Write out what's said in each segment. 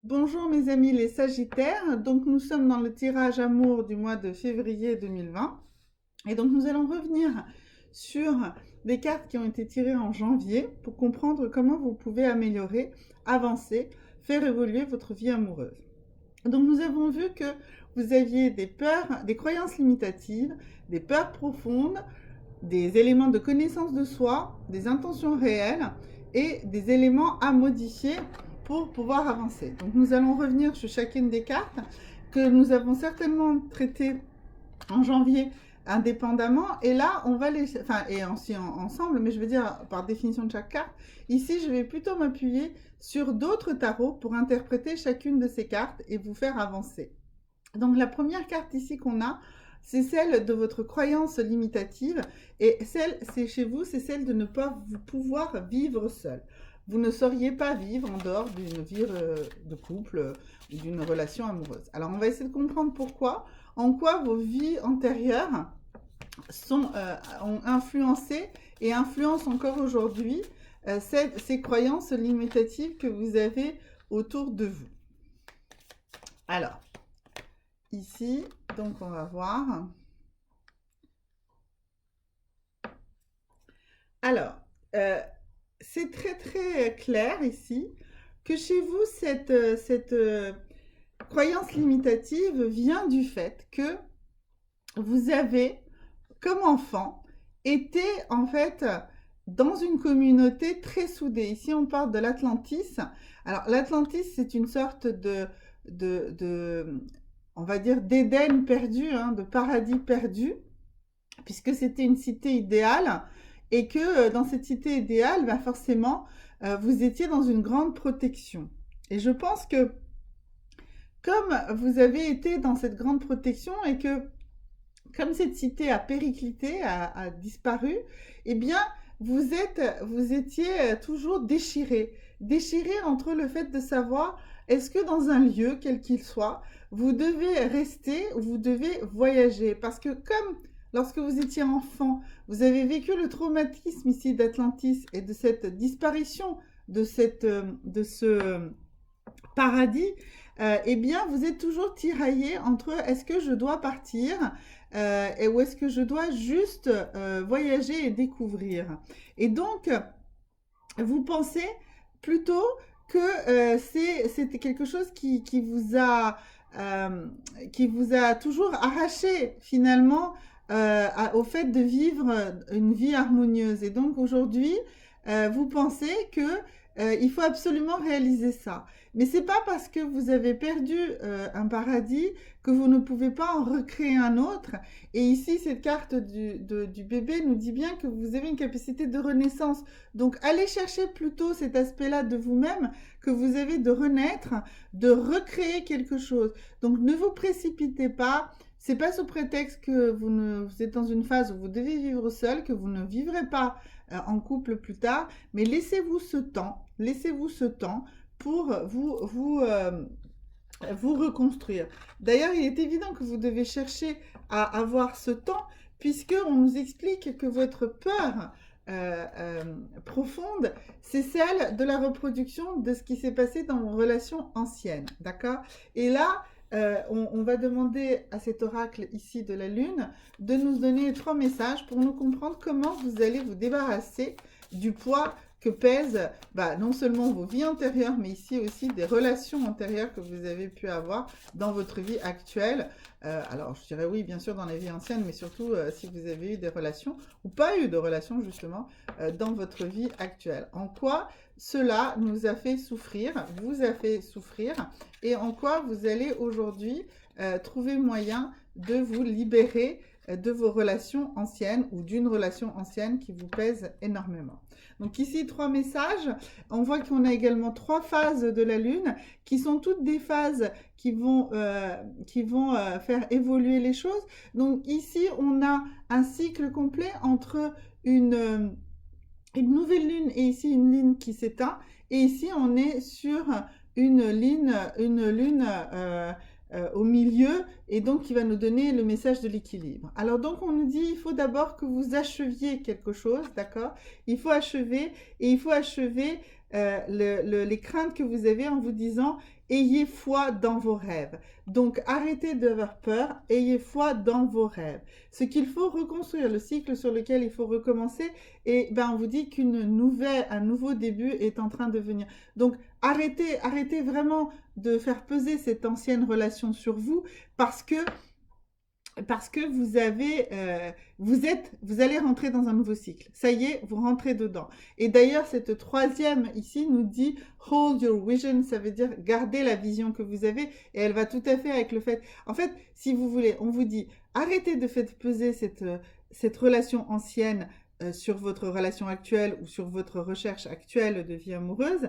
Bonjour mes amis les Sagittaires, donc nous sommes dans le tirage amour du mois de février 2020 et donc nous allons revenir sur des cartes qui ont été tirées en janvier pour comprendre comment vous pouvez améliorer, avancer, faire évoluer votre vie amoureuse. Donc nous avons vu que vous aviez des peurs, des croyances limitatives, des peurs profondes, des éléments de connaissance de soi, des intentions réelles et des éléments à modifier pour pouvoir avancer. Donc nous allons revenir sur chacune des cartes que nous avons certainement traitées en janvier indépendamment, et là on va les, enfin et aussi ensemble, mais je veux dire par définition de chaque carte. Ici je vais plutôt m'appuyer sur d'autres tarots pour interpréter chacune de ces cartes et vous faire avancer. Donc la première carte ici qu'on a, c'est celle de votre croyance limitative, et c'est chez vous, c'est celle de ne pas pouvoir vivre seul. Vous ne sauriez pas vivre en dehors d'une vie de couple ou d'une relation amoureuse. Alors on va essayer de comprendre pourquoi, en quoi vos vies antérieures ont influencé et influencent encore aujourd'hui ces croyances limitatives que vous avez autour de vous. Alors, ici, donc on va voir. Alors, c'est très très clair ici que chez vous, cette croyance limitative vient du fait que vous avez, comme enfant, été en fait dans une communauté très soudée. Ici, on parle de l'Atlantis. Alors, l'Atlantis, c'est une sorte on va dire, d'Éden perdu, hein, de paradis perdu, puisque c'était une cité idéale, et que dans cette cité idéale, bah forcément, vous étiez dans une grande protection. Et je pense que comme vous avez été dans cette grande protection et que comme cette cité a périclité, a disparu, eh bien, vous étiez toujours déchiré entre le fait de savoir est-ce que dans un lieu, quel qu'il soit, vous devez rester ou vous devez voyager. Parce que comme lorsque vous étiez enfant, vous avez vécu le traumatisme ici d'Atlantis et de cette disparition de ce paradis, eh bien, vous êtes toujours tiraillé entre est-ce que je dois partir ou est-ce que je dois juste voyager et découvrir. Et donc, vous pensez plutôt que c'était quelque chose qui vous a toujours arraché finalement au fait de vivre une vie harmonieuse. Et donc aujourd'hui, vous pensez que il faut absolument réaliser ça. Mais c'est pas parce que vous avez perdu un paradis que vous ne pouvez pas en recréer un autre. Et ici, cette carte du bébé nous dit bien que vous avez une capacité de renaissance. Donc, allez chercher plutôt cet aspect-là de vous-même que vous avez de renaître, de recréer quelque chose. Donc, ne vous précipitez pas. C'est pas sous prétexte que vous êtes dans une phase où vous devez vivre seul, que vous ne vivrez pas en couple plus tard, mais laissez-vous ce temps pour vous reconstruire. D'ailleurs, il est évident que vous devez chercher à avoir ce temps, puisqu'on nous explique que votre peur profonde, c'est celle de la reproduction de ce qui s'est passé dans vos relations anciennes, d'accord? Et là, on va demander à cet oracle ici de la Lune de nous donner 3 messages pour nous comprendre comment vous allez vous débarrasser du poids que pèsent non seulement vos vies antérieures, mais ici aussi des relations antérieures que vous avez pu avoir dans votre vie actuelle. Alors, je dirais oui, bien sûr, dans la vie ancienne, mais surtout si vous avez eu des relations ou pas eu de relations, justement, dans votre vie actuelle. En quoi cela nous a fait souffrir, vous a fait souffrir, et en quoi vous allez aujourd'hui trouver moyen de vous libérer de vos relations anciennes ou d'une relation ancienne qui vous pèse énormément. Donc ici, 3 messages. On voit qu'on a également 3 phases de la Lune qui sont toutes des phases qui vont faire évoluer les choses. Donc ici, on a un cycle complet entre une nouvelle lune et ici une lune qui s'éteint. Et ici, on est sur une lune au milieu, et donc qui va nous donner le message de l'équilibre. Alors donc on nous dit il faut d'abord que vous acheviez quelque chose, d'accord? Il faut achever, et il faut achever les craintes que vous avez en vous disant ayez foi dans vos rêves. Donc, arrêtez d'avoir peur, ayez foi dans vos rêves. Ce qu'il faut reconstruire, le cycle sur lequel il faut recommencer, et ben, on vous dit un nouveau début est en train de venir. Donc, arrêtez vraiment de faire peser cette ancienne relation sur vous parce que vous allez rentrer dans un nouveau cycle. Ça y est, vous rentrez dedans. Et d'ailleurs, cette troisième ici nous dit hold your vision, ça veut dire garder la vision que vous avez, et elle va tout à fait avec le fait. En fait, si vous voulez, on vous dit arrêtez de faire peser cette relation ancienne sur votre relation actuelle ou sur votre recherche actuelle de vie amoureuse.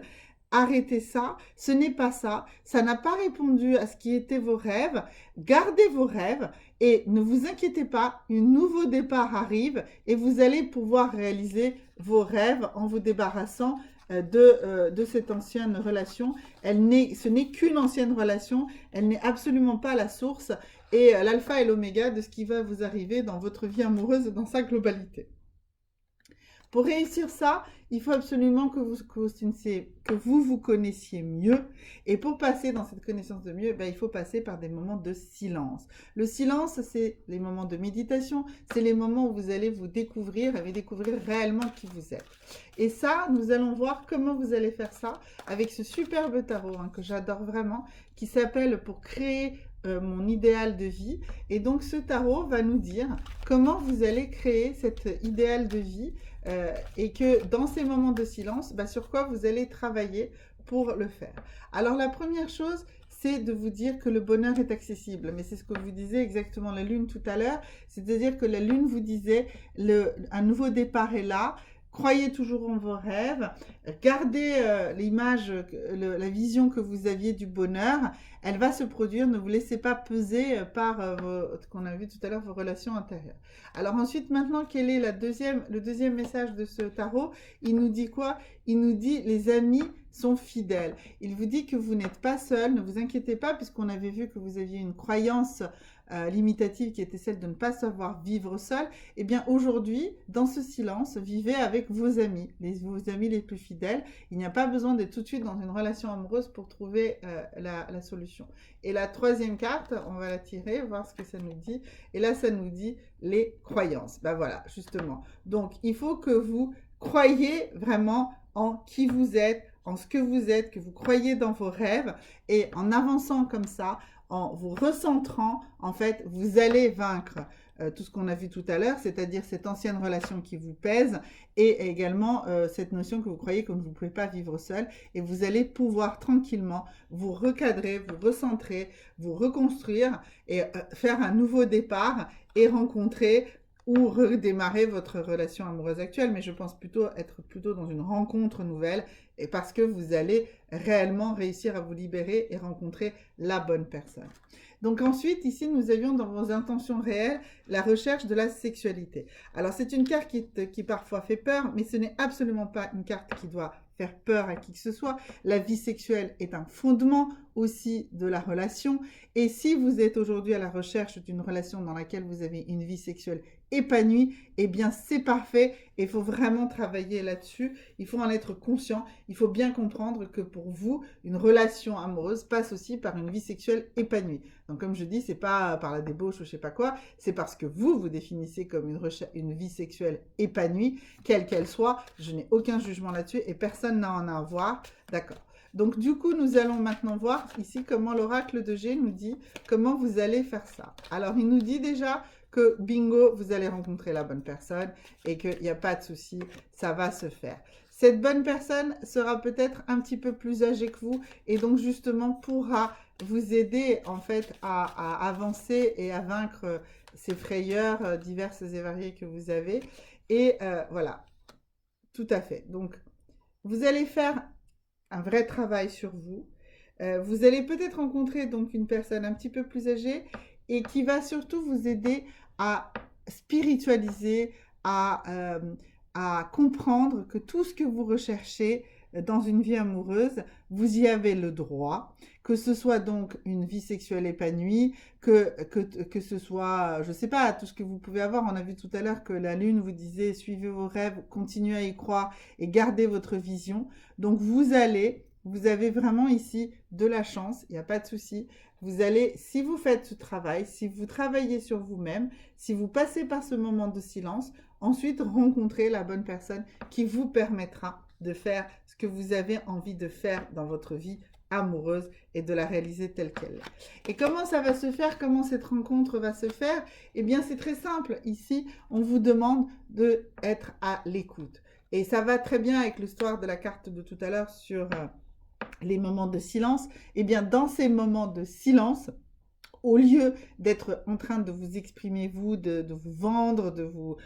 Arrêtez ça, ce n'est pas ça, ça n'a pas répondu à ce qui étaient vos rêves. Gardez vos rêves et ne vous inquiétez pas, un nouveau départ arrive et vous allez pouvoir réaliser vos rêves en vous débarrassant de cette ancienne relation. Ce n'est qu'une ancienne relation, elle n'est absolument pas la source et l'alpha et l'oméga de ce qui va vous arriver dans votre vie amoureuse dans sa globalité. Pour réussir ça, il faut absolument que vous connaissiez mieux. Et pour passer dans cette connaissance de mieux, il faut passer par des moments de silence. Le silence, c'est les moments de méditation, c'est les moments où vous allez vous découvrir et découvrir réellement qui vous êtes. Et ça, nous allons voir comment vous allez faire ça avec ce superbe tarot que j'adore vraiment, qui s'appelle « Pour créer mon idéal de vie ». Et donc, ce tarot va nous dire comment vous allez créer cet idéal de vie et que dans ces moments de silence, sur quoi vous allez travailler pour le faire. Alors la première chose, c'est de vous dire que le bonheur est accessible. Mais c'est ce que vous disiez exactement la Lune tout à l'heure. C'est-à-dire que la Lune vous disait, un nouveau départ est là. Croyez toujours en vos rêves, gardez l'image, la vision que vous aviez du bonheur, elle va se produire, ne vous laissez pas peser par ce qu'on a vu tout à l'heure, vos relations intérieures. Alors ensuite, maintenant, quel est le deuxième message de ce tarot? Il nous dit quoi? Il nous dit les amis sont fidèles. Il vous dit que vous n'êtes pas seul, ne vous inquiétez pas, puisqu'on avait vu que vous aviez une croyance limitative qui était celle de ne pas savoir vivre seul. Eh bien aujourd'hui, dans ce silence, vivez avec vos amis, vos amis les plus fidèles. Il n'y a pas besoin d'être tout de suite dans une relation amoureuse pour trouver la solution. Et la troisième carte, on va la tirer, voir ce que ça nous dit. Et là, ça nous dit les croyances. Voilà, justement. Donc, il faut que vous croyez vraiment en qui vous êtes, en ce que vous êtes, que vous croyez dans vos rêves. Et en avançant comme ça, en vous recentrant, en fait, vous allez vaincre tout ce qu'on a vu tout à l'heure, c'est-à-dire cette ancienne relation qui vous pèse et également cette notion que vous croyez que vous ne pouvez pas vivre seul et vous allez pouvoir tranquillement vous recadrer, vous recentrer, vous reconstruire et faire un nouveau départ et rencontrer ou redémarrer votre relation amoureuse actuelle, mais je pense être plutôt dans une rencontre nouvelle et parce que vous allez réellement réussir à vous libérer et rencontrer la bonne personne. Donc ensuite, ici, nous avions dans vos intentions réelles la recherche de la sexualité. Alors c'est une carte qui parfois fait peur, mais ce n'est absolument pas une carte qui doit faire peur à qui que ce soit. La vie sexuelle est un fondement aussi de la relation. Et si vous êtes aujourd'hui à la recherche d'une relation dans laquelle vous avez une vie sexuelle épanouie, eh bien c'est parfait. Il faut vraiment travailler là-dessus. Il faut en être conscient. Il faut bien comprendre que pour vous, une relation amoureuse passe aussi par une vie sexuelle épanouie. Donc comme je dis, c'est pas par la débauche ou je sais pas quoi, c'est parce que vous définissez comme une vie sexuelle épanouie, quelle qu'elle soit. Je n'ai aucun jugement là-dessus et personne n'a en à avoir. D'accord. Donc du coup, nous allons maintenant voir ici comment l'oracle de G nous dit comment vous allez faire ça. Alors il nous dit déjà que bingo, vous allez rencontrer la bonne personne et qu'il n'y a pas de souci, ça va se faire. Cette bonne personne sera peut-être un petit peu plus âgée que vous et donc justement pourra vous aider en fait à avancer et à vaincre ces frayeurs diverses et variées que vous avez. Et voilà, tout à fait. Donc, vous allez faire un vrai travail sur vous. Vous allez peut-être rencontrer donc une personne un petit peu plus âgée et qui va surtout vous aider à spiritualiser, à comprendre que tout ce que vous recherchez dans une vie amoureuse, vous y avez le droit, que ce soit donc une vie sexuelle épanouie, que ce soit, je sais pas, tout ce que vous pouvez avoir. On a vu tout à l'heure que la Lune vous disait suivez vos rêves, continuez à y croire et gardez votre vision. Donc vous allez vous avez vraiment ici de la chance, il n'y a pas de souci. Vous allez, si vous faites ce travail, si vous travaillez sur vous-même, si vous passez par ce moment de silence, ensuite rencontrer la bonne personne qui vous permettra de faire ce que vous avez envie de faire dans votre vie amoureuse et de la réaliser telle qu'elle est. Et comment ça va se faire? Comment cette rencontre va se faire? Eh bien, c'est très simple. Ici, on vous demande d'être à l'écoute. Et ça va très bien avec l'histoire de la carte de tout à l'heure sur les moments de silence. Eh bien, dans ces moments de silence, au lieu d'être en train de vous exprimer, vous, de vous vendre, vous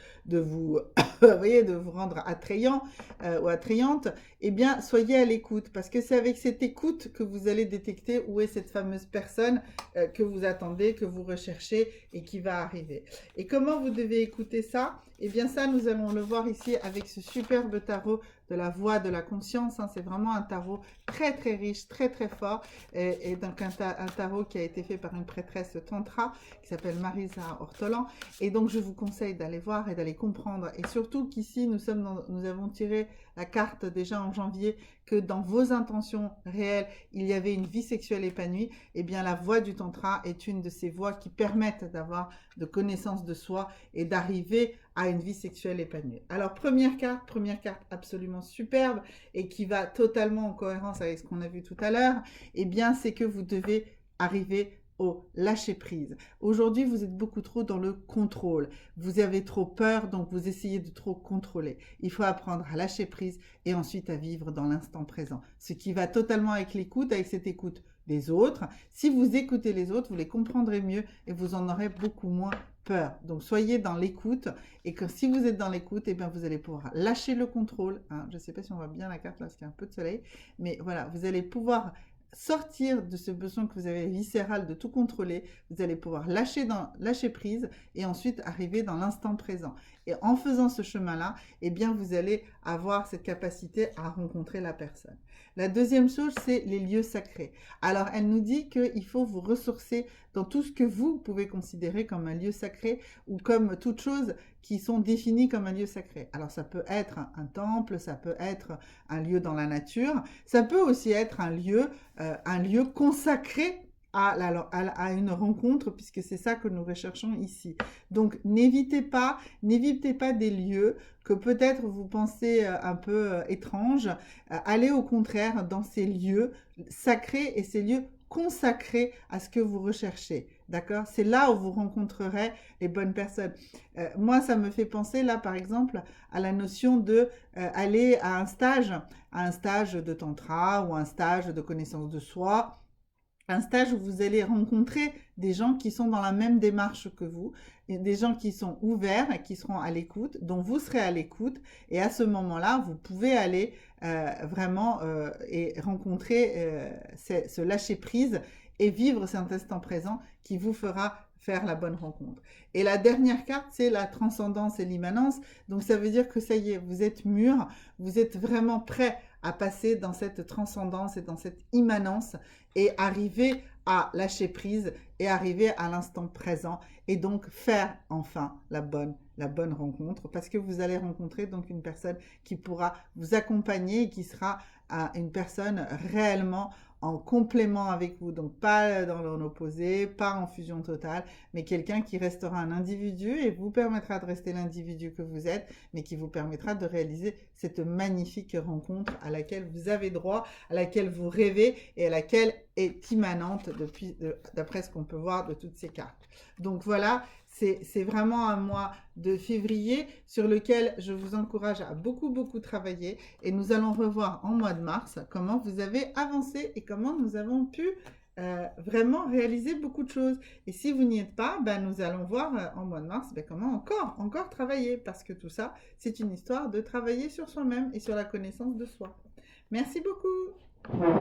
voyez, de vous rendre attrayant ou attrayante, eh bien, soyez à l'écoute. Parce que c'est avec cette écoute que vous allez détecter où est cette fameuse personne que vous attendez, que vous recherchez et qui va arriver. Et comment vous devez écouter ça? Eh bien, ça, nous allons le voir ici avec ce superbe tarot de la voix de la conscience. Hein. C'est vraiment un tarot très, très riche, très, très fort. Et donc, un tarot qui a été fait par une prêtresse tantra qui s'appelle Marisa Ortolan. Et donc, je vous conseille d'aller voir et d'aller comprendre. Et surtout qu'ici, nous avons tiré la carte déjà en janvier que dans vos intentions réelles, il y avait une vie sexuelle épanouie. Eh bien, la voie du tantra est une de ces voies qui permettent d'avoir de connaissance de soi et d'arriver à une vie sexuelle épanouie. Alors, première carte absolument superbe et qui va totalement en cohérence avec ce qu'on a vu tout à l'heure, eh bien, c'est que vous devez arriver au lâcher prise. Aujourd'hui, vous êtes beaucoup trop dans le contrôle. Vous avez trop peur, donc vous essayez de trop contrôler. Il faut apprendre à lâcher prise et ensuite à vivre dans l'instant présent. Ce qui va totalement avec l'écoute, avec cette écoute des autres. Si vous écoutez les autres, vous les comprendrez mieux et vous en aurez beaucoup moins peur. Donc, soyez dans l'écoute et que si vous êtes dans l'écoute, eh bien, vous allez pouvoir lâcher le contrôle. Hein. Je ne sais pas si on voit bien la carte là, parce qu'il y a un peu de soleil, mais voilà, vous allez pouvoir sortir de ce besoin que vous avez viscéral de tout contrôler. Vous allez pouvoir lâcher prise et ensuite arriver dans l'instant présent. Et en faisant ce chemin-là, eh bien, vous allez avoir cette capacité à rencontrer la personne. La deuxième chose, c'est les lieux sacrés. Alors, elle nous dit qu'il faut vous ressourcer dans tout ce que vous pouvez considérer comme un lieu sacré ou comme toute chose qui sont définies comme un lieu sacré. Alors, ça peut être un temple, ça peut être un lieu dans la nature, ça peut aussi être un lieu consacré à une rencontre, puisque c'est ça que nous recherchons ici. Donc, n'évitez pas des lieux que peut-être vous pensez un peu étranges. Allez au contraire dans ces lieux sacrés et ces lieux consacrés à ce que vous recherchez. D'accord? C'est là où vous rencontrerez les bonnes personnes. Moi, ça me fait penser là, par exemple, à la notion de aller à un stage de tantra ou un stage de connaissance de soi, un stage où vous allez rencontrer des gens qui sont dans la même démarche que vous, et des gens qui sont ouverts et qui seront à l'écoute, dont vous serez à l'écoute. Et à ce moment-là, vous pouvez aller vraiment et rencontrer ce lâcher-prise et vivre cet instant présent qui vous fera faire la bonne rencontre. Et la dernière carte, c'est la transcendance et l'immanence. Donc, ça veut dire que ça y est, vous êtes mûr, vous êtes vraiment prêt à passer dans cette transcendance et dans cette immanence et arriver à lâcher prise et arriver à l'instant présent et donc faire enfin la bonne rencontre parce que vous allez rencontrer donc une personne qui pourra vous accompagner et qui sera une personne réellement en complément avec vous, donc pas dans l'opposé, pas en fusion totale, mais quelqu'un qui restera un individu et vous permettra de rester l'individu que vous êtes, mais qui vous permettra de réaliser cette magnifique rencontre à laquelle vous avez droit, à laquelle vous rêvez et à laquelle est immanente d'après ce qu'on peut voir de toutes ces cartes. Donc voilà, c'est vraiment un mois de février sur lequel je vous encourage à beaucoup travailler et nous allons revoir en mois de mars comment vous avez avancé et comment nous avons pu vraiment réaliser beaucoup de choses. Et si vous n'y êtes pas, ben, nous allons voir en mois de mars comment encore travailler parce que tout ça, c'est une histoire de travailler sur soi-même et sur la connaissance de soi. Merci beaucoup.